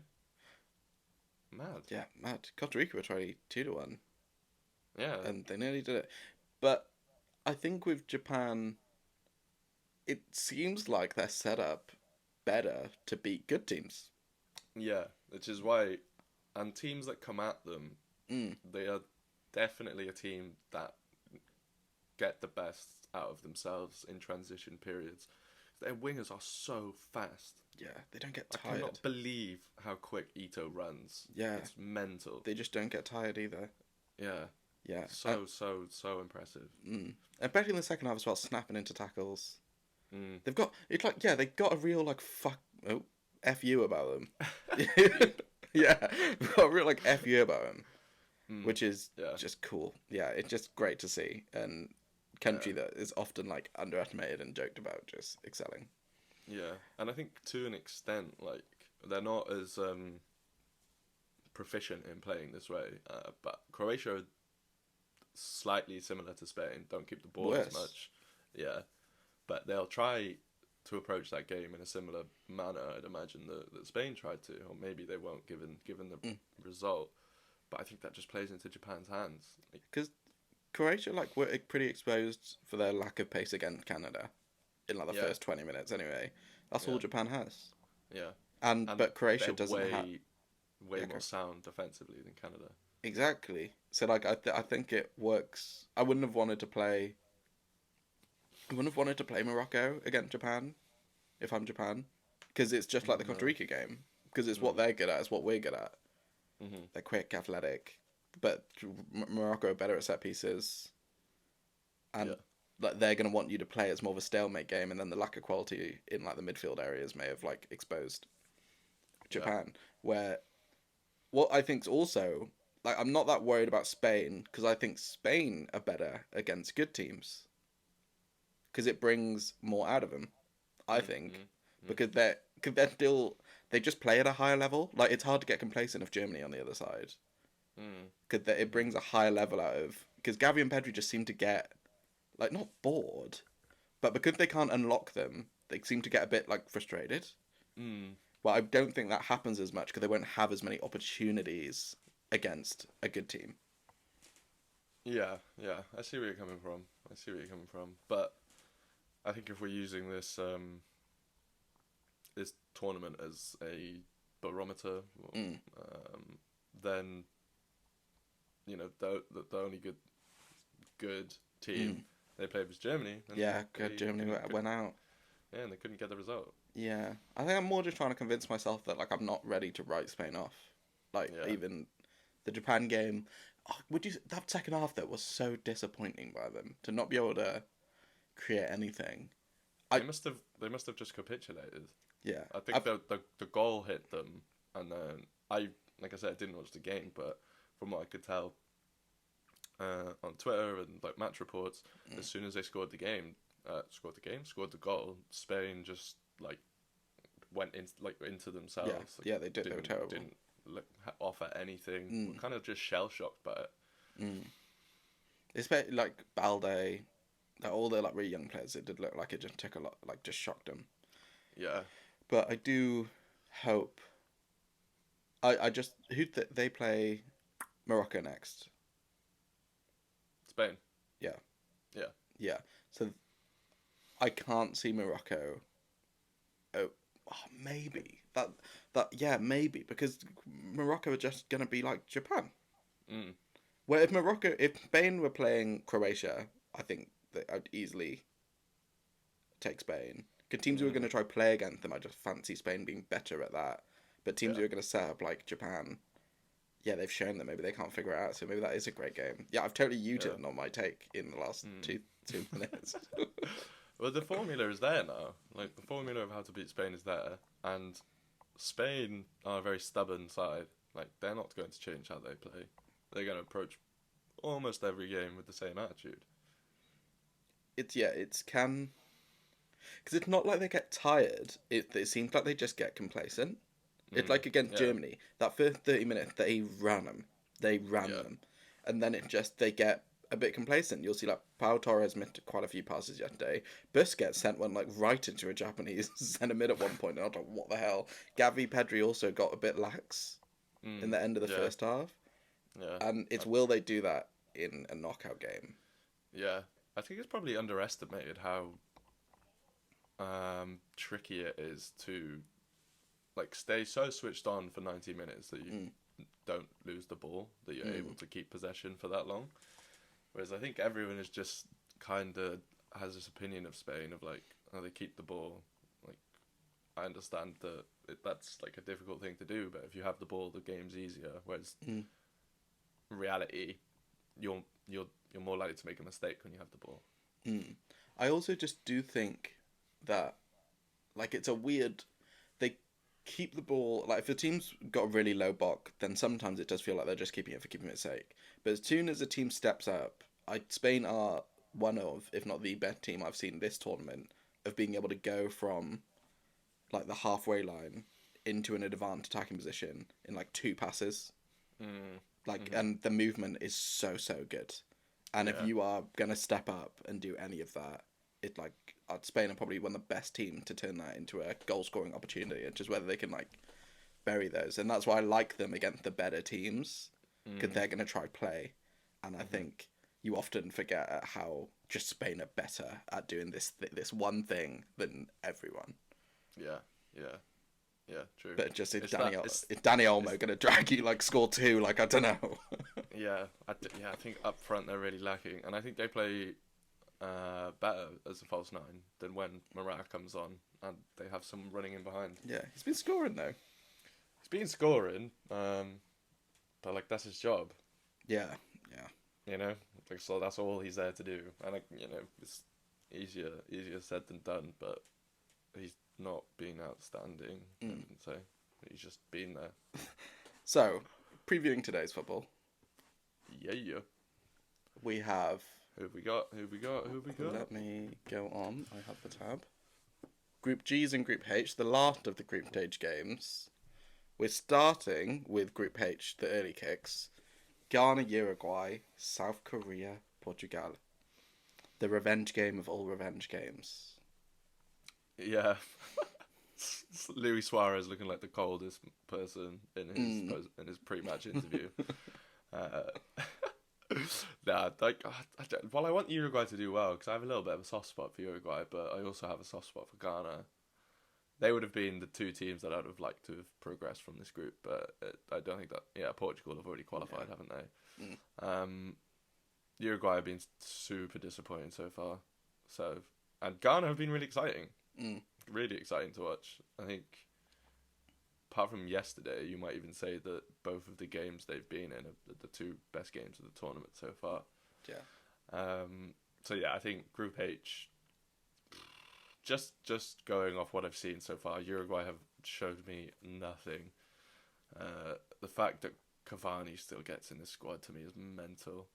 Mad. Yeah, mad. Costa Rica were 22-1. Yeah, and they nearly did it. But I think with Japan, it seems like they're set up better to beat good teams. Yeah, which is why, and teams that come at them, they are definitely a team that get the best out of themselves in transition periods. Their wingers are so fast. Yeah, they don't get tired. I cannot believe how quick Ito runs. Yeah. It's mental. They just don't get tired either. Yeah. Yeah. So impressive. Especially in the second half as well, snapping into tackles. They've got, it's like, yeah, they've got a real, like, F you about them. Yeah, they've got a real, like, F you about them. Which is just cool. Yeah, it's just great to see. And country that is often, like, underestimated and joked about just excelling. Yeah, and I think to an extent, like, they're not as proficient in playing this way, but Croatia are slightly similar to Spain, don't keep the ball as much. Yeah, but they'll try to approach that game in a similar manner, I'd imagine, that Spain tried to, or maybe they won't, given the result. But I think that just plays into Japan's hands. Because Croatia, like, were pretty exposed for their lack of pace against Canada in, like, the first 20 minutes anyway. That's all Japan has. Yeah. But Croatia doesn't have... way more sound defensively than Canada. Exactly. So, like, I think it works. I wouldn't have wanted to play Morocco against Japan if I'm Japan, because it's just like the Costa Rica game, because it's what they're good at, it's what we're good at. They're quick, athletic, but Morocco are better at set pieces. and Yeah. like they're going to want you to play as more of a stalemate game, and then the lack of quality in like the midfield areas may have like exposed Japan. Where what I think's also like I'm not that worried about Spain because I think Spain are better against good teams because it brings more out of them. I think because they're still they just play at a higher level. Like it's hard to get complacent of Germany on the other side because it brings a higher level out of because Gavi and Pedri just seem to get like not bored, but because they can't unlock them, they seem to get a bit like frustrated. Mm. Well, I don't think that happens as much because they won't have as many opportunities against a good team. Yeah, yeah. I see where you're coming from. But I think if we're using this tournament as a barometer, then the only good team they played was Germany. And Yeah, good. Germany went out. Yeah, and they couldn't get the result. Yeah, I think I'm more just trying to convince myself that like I'm not ready to write Spain off. Like even the Japan game, would you that second half though was so disappointing by them to not be able to create anything. They must have just capitulated. Yeah, I think the goal hit them, and then like I said, I didn't watch the game, but from what I could tell on Twitter and like match reports, as soon as they scored the goal, Spain just like went into themselves. Yeah, they did. They were terrible. Didn't offer anything. Kind of just shell shocked by it. Especially like Balde, like, all the like really young players. It did look like it just took a lot, like just shocked them. Yeah. But I do hope. I just they play Morocco next. Spain. Yeah. Yeah. Yeah. So I can't see Morocco. Oh, maybe maybe because Morocco are just gonna be like Japan. Where if Spain were playing Croatia, I think that I'd easily take Spain. Because teams who are going to try play against them, I just fancy Spain being better at that. But teams who are going to set up like Japan, yeah, they've shown that maybe they can't figure it out. So maybe that is a great game. Yeah, I've totally U-turned on my take in the last two minutes. Well, the formula is there now. Like the formula of how to beat Spain is there, and Spain are a very stubborn side. Like they're not going to change how they play. They're going to approach almost every game with the same attitude. It's can. Because it's not like they get tired. It seems like they just get complacent. It's like against Germany. That first 30 minutes, they ran them. And then they get a bit complacent. You'll see like Pau Torres missed quite a few passes yesterday. Busquets sent one like right into a Japanese centre mid at one point. And I was like, what the hell? Gavi Pedri also got a bit lax in the end of the first half. Yeah. And will they do that in a knockout game? Yeah. I think it's probably underestimated how tricky it is to like stay so switched on for 90 minutes that you don't lose the ball, that you're able to keep possession for that long. Whereas I think everyone is just kind of has this opinion of Spain of like, oh, they keep the ball. Like, I understand that that's like a difficult thing to do, but if you have the ball, the game's easier. Whereas in reality, you're more likely to make a mistake when you have the ball. I also just do think that like it's a weird they keep the ball like if a team's got a really low block, then sometimes it does feel like they're just keeping it for keeping its sake. But as soon as a team steps up, Spain are one of, if not the best team I've seen this tournament of being able to go from like the halfway line into an advanced attacking position in like 2 passes. And the movement is so good. And if you are gonna step up and do any of that, it like Spain are probably one of the best teams to turn that into a goal scoring opportunity. It's just whether they can like bury those, and that's why I like them against the better teams because they're gonna try play, and I think you often forget at how just Spain are better at doing this one thing than everyone. Yeah, true. But just is Danny Olmo gonna drag you like score 2? Like I don't know. I think up front they're really lacking, and I think they play better as a false 9 than when Morata comes on and they have someone running in behind. Yeah, he's been scoring though. But like that's his job. Yeah. You know, Like, so that's all he's there to do, and it's easier said than done. But he's not been outstanding, I wouldn't say. He's just been there. So, previewing today's football, Yeah. we have. Who have we got? Let me go on. I have the tab. Group G's and Group H, the last of the Group H games. We're starting with Group H, the early kicks. Ghana, Uruguay, South Korea, Portugal. The revenge game of all revenge games. Yeah. Luis Suarez looking like the coldest person in his pre-match interview. I want Uruguay to do well because I have a little bit of a soft spot for Uruguay, but I also have a soft spot for Ghana. They would have been the two teams that I'd have liked to have progressed from this group, but I don't think that. Yeah, Portugal have already qualified, haven't they? Uruguay have been super disappointing so far. And Ghana have been really exciting, really exciting to watch. I think, apart from yesterday, you might even say that both of the games they've been in are the two best games of the tournament so far. Yeah. So yeah, I think Group H. Just going off what I've seen so far, Uruguay have showed me nothing. The fact that Cavani still gets in this squad to me is mental.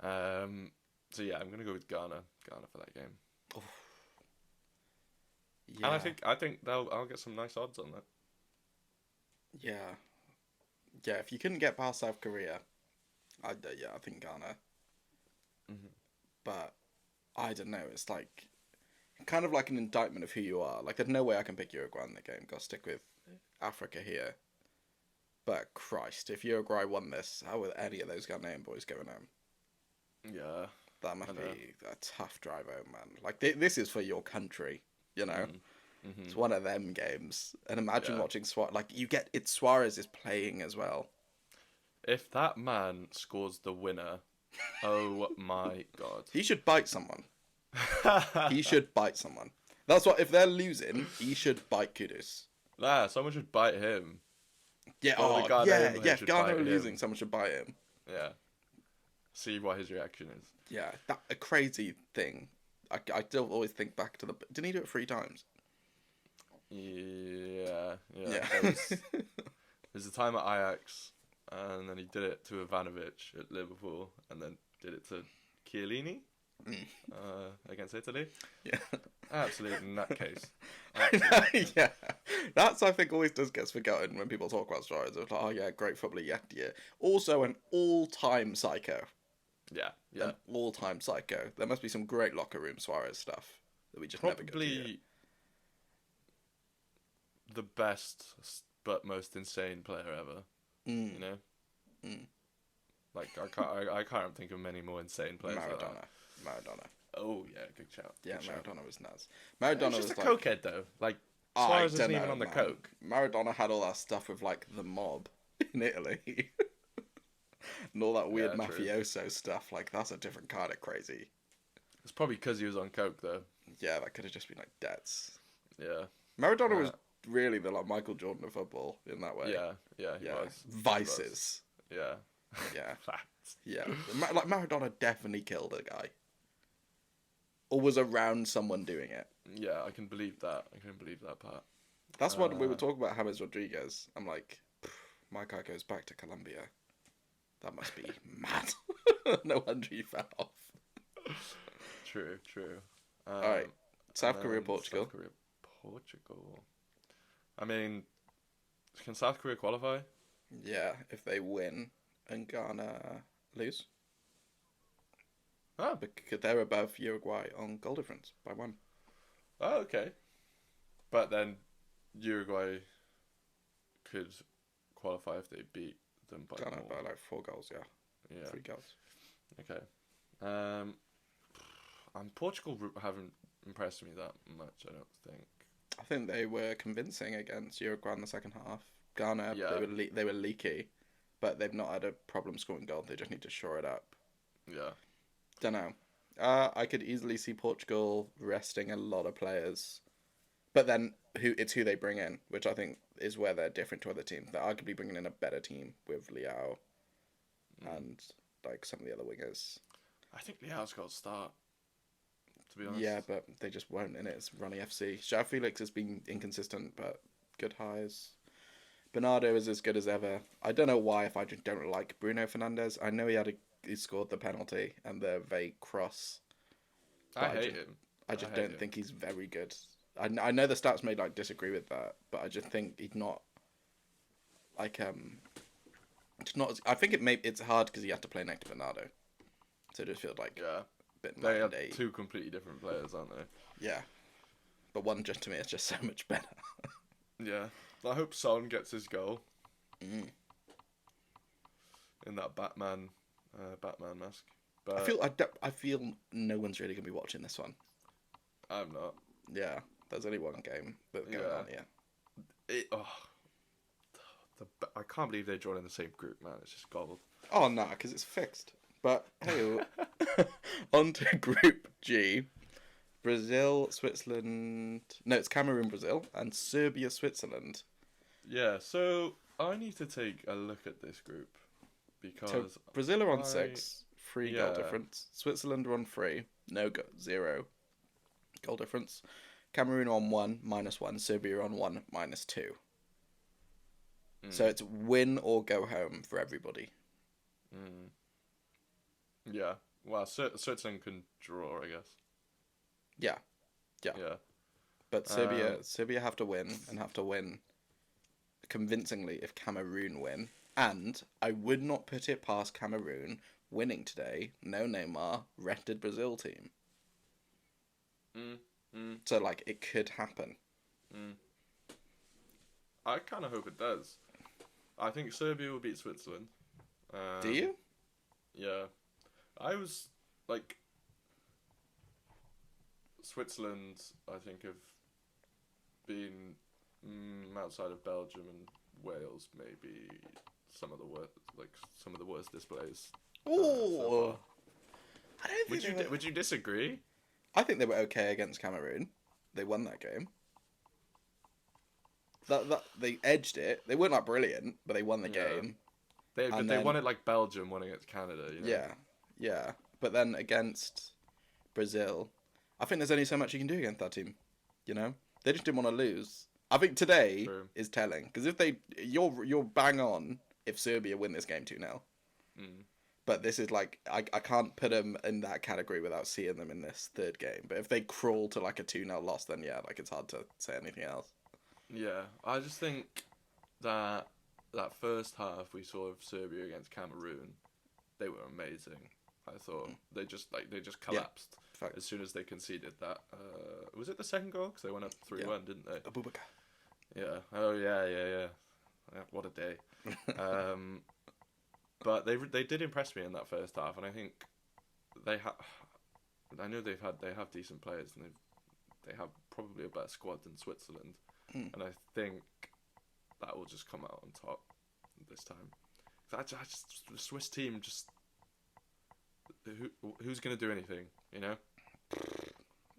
So yeah, I'm gonna go with Ghana for that game. Oh. Yeah. And I think I'll get some nice odds on that. Yeah. If you couldn't get past South Korea, I think Ghana. But I don't know. It's like kind of like an indictment of who you are. Like, there's no way I can pick Uruguay in the game. Got to stick with Africa here. But Christ, if Uruguay won this, how would any of those Ghanaian boys going home? Yeah, that must be a tough drive home, man. Like, this is for your country, you know. It's one of them games. And imagine watching Suarez. Like, Suarez is playing as well. If that man scores the winner, oh my God, he should bite someone. He should bite someone. That's what. If they're losing, he should bite Kudus. Nah, someone should bite him. Yeah. If Ghana are losing, someone should bite him. Yeah. See what his reaction is. Yeah, a crazy thing. I still always think back to didn't he do it 3 times? Yeah. There's a time at Ajax, and then he did it to Ivanovic at Liverpool, and then did it to Chiellini against Italy. Yeah. Absolute nutcase. Yeah. That's, I think, always does gets forgotten when people talk about Suarez. It's like, oh yeah, great footballer yesteryear. Also an all-time psycho. Yeah. An all-time psycho. There must be some great locker room Suarez stuff that we just never get to hear. Probably the best but most insane player ever. You know? Like, I can't think of many more insane players. Maradona. Oh yeah, good shout. Yeah, Maradona was nuts. Maradona was just a cokehead though. Like, Suarez isn't even on the coke. Maradona had all that stuff with like the mob in Italy. And all that weird mafioso stuff. Like, that's a different kind of crazy. It's probably because he was on coke though. Yeah, that could have just been like debts. Yeah. Maradona was really the like Michael Jordan of football in that way. Yeah, he was. Vices. Yeah. Yeah. Yeah. Like, Maradona definitely killed a guy. Or was around someone doing it. Yeah, I can believe that. Part. That's what we were talking about James Rodriguez. I'm like, my guy goes back to Colombia. That must be mad. No wonder he fell off. True. Alright. South Korea, Portugal. I mean, can South Korea qualify? Yeah, if they win and Ghana lose. Oh. Because they're above Uruguay on goal difference by 1. Oh, okay. But then Uruguay could qualify if they beat them by Ghana more. by like 4 goals, yeah. 3 goals. Okay. And Portugal haven't impressed me that much, I don't think. I think they were convincing against Uruguay in the second half. Ghana, they were leaky, but they've not had a problem scoring goals. They just need to shore it up. Yeah. Don't know. I could easily see Portugal resting a lot of players, but then who they bring in, which I think is where they're different to other teams. They're arguably bringing in a better team with Leao and like some of the other wingers. I think Leal's got to start. To be honest. Yeah, but they just won't in it. It's Ronnie FC. João Felix has been inconsistent, but good hires. Bernardo is as good as ever. I don't know why if I just don't like Bruno Fernandes. I know he scored the penalty and the very cross. I hate him. I just don't think he's very good. I know the stats may like disagree with that, but I just think he's not like it's not. I think it's hard because he had to play next to Bernardo, so it just feels like Yeah. a bit They are day. two completely different players, aren't they? Yeah, but one just to me is just so much better. Yeah. I hope Son gets his goal Mm. in that Batman mask. But I feel no one's really gonna be watching this one. I'm not. Yeah, there's only one game that's going on here. I can't believe they joined in the same group, man. It's just gobbled. Oh no, because it's fixed. But hey, on to Group G. Brazil, Switzerland. No, it's Cameroon, Brazil, and Serbia, Switzerland. Yeah, so I need to take a look at this group because So Brazil are on 6, 3 goal difference. Switzerland are on 3, 0 goal difference. Cameroon on 1, -1. Serbia on 1, -2. So it's win or go home for everybody. Yeah. Well, Switzerland can draw, I guess. Yeah. Yeah. But Serbia have to win and have to win convincingly if Cameroon win. And I would not put it past Cameroon winning today. No Neymar, rested Brazil team. So like it could happen. I kind of hope it does. I think Serbia will beat Switzerland. Do you? Yeah. I was like Switzerland, I think, have been outside of Belgium and Wales, maybe some of the worst displays. Oh, I don't think Would you disagree? I think they were okay against Cameroon. They won that game. That they edged it. They weren't like brilliant, but they won the game. They won it like Belgium won against Canada. You know? Yeah. But then against Brazil, I think there's only so much you can do against that team. You know, they just didn't want to lose. I think today is telling because if you're bang on if Serbia win this game 2-0. But this is like I can't put them in that category without seeing them in this third game. But if they crawl to like a 2-0 loss, then yeah, like it's hard to say anything else. Yeah, I just think that first half we saw of Serbia against Cameroon, they were amazing. I thought they just collapsed as soon as they conceded that. Was it the second goal? Because they went up 3-1, didn't they? Abubakar. Yeah. Oh yeah. What a day. But they did impress me in that first half, and I think I know they have decent players, and they have probably a better squad than Switzerland, and I think that will just come out on top this time. The Swiss team just who's gonna do anything, you know?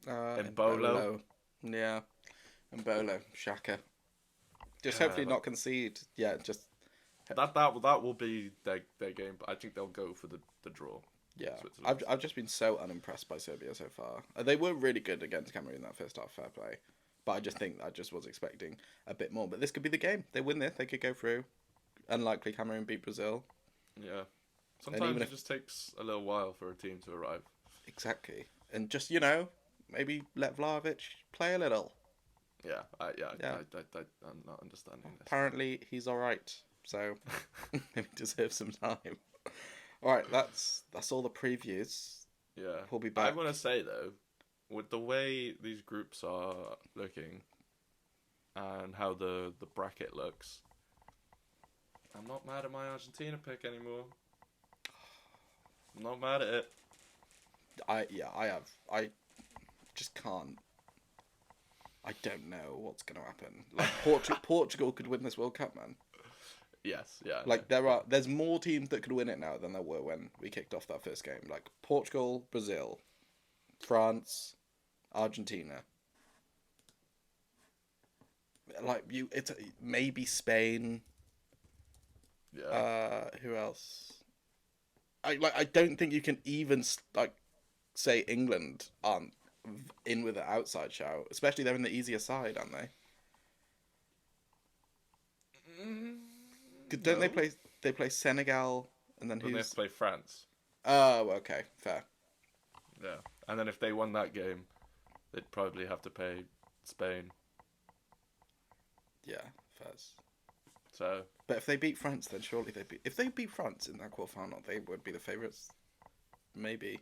Embolo. Yeah, Embolo, Shaka. Just hopefully not concede. Yeah, just. That will be their game, but I think they'll go for the draw. Yeah, I've just been so unimpressed by Serbia so far. They were really good against Cameroon that first half, fair play. But I just think I just was expecting a bit more. But this could be the game. They win this, they could go through. Unlikely Cameroon beat Brazil. Yeah. Sometimes it just takes a little while for a team to arrive. Exactly. And just, maybe let Vlahovic play a little. Yeah. I'm not understanding this. Apparently, he's all right. So, maybe deserves some time. All right, that's all the previews. Yeah. We'll be back. I want to say, though, with the way these groups are looking and how the bracket looks, I'm not mad at my Argentina pick anymore. I'm not mad at it. I just can't. I don't know what's going to happen. Like Portugal could win this World Cup, man. Yes, yeah. Like there's more teams that could win it now than there were when we kicked off that first game. Like Portugal, Brazil, France, Argentina. Like it's maybe Spain. Yeah. Who else? I don't think you can even like say England aren't in with an outside shout, especially they're in the easier side, aren't they? Don't they No. play? They play Senegal, and then Then they have who's? to play France. Oh, okay, fair. Yeah. And then if they won that game, they'd probably have to play Spain. Yeah, fair. So. But if they beat France, then surely they beat. If they beat France in that quarterfinal, they would be the favourites. Maybe.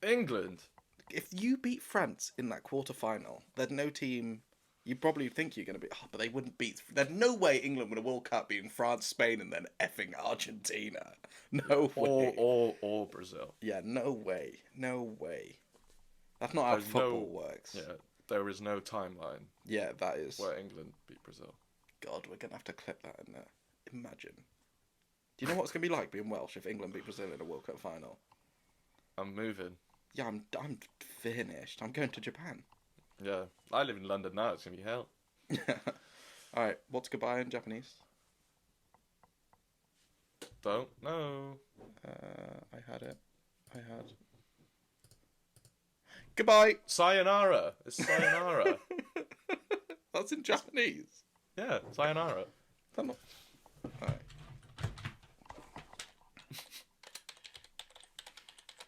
England. If you beat France in that quarterfinal, there's no team. You probably think you're going to be. Oh, but they wouldn't beat. There's no way England would a World Cup beating France, Spain, and then effing Argentina. No way. Or Brazil. Yeah, no way. No way. That's not how There's football works. Yeah, there is no timeline Yeah, that is. where England beat Brazil. God, we're going to have to clip that in there. Imagine. Do you know what it's going to be like being Welsh if England beat Brazil in a World Cup final? I'm moving. Yeah, I'm finished. I'm going to Japan. Yeah, I live in London now. It's gonna be hell. All right, what's goodbye in Japanese? Don't know. I had it. I had. Goodbye. Sayonara. It's sayonara. That's in Japanese. Yeah, sayonara. All right.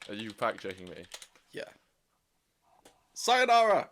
Are you fact checking me? Yeah. Sayonara.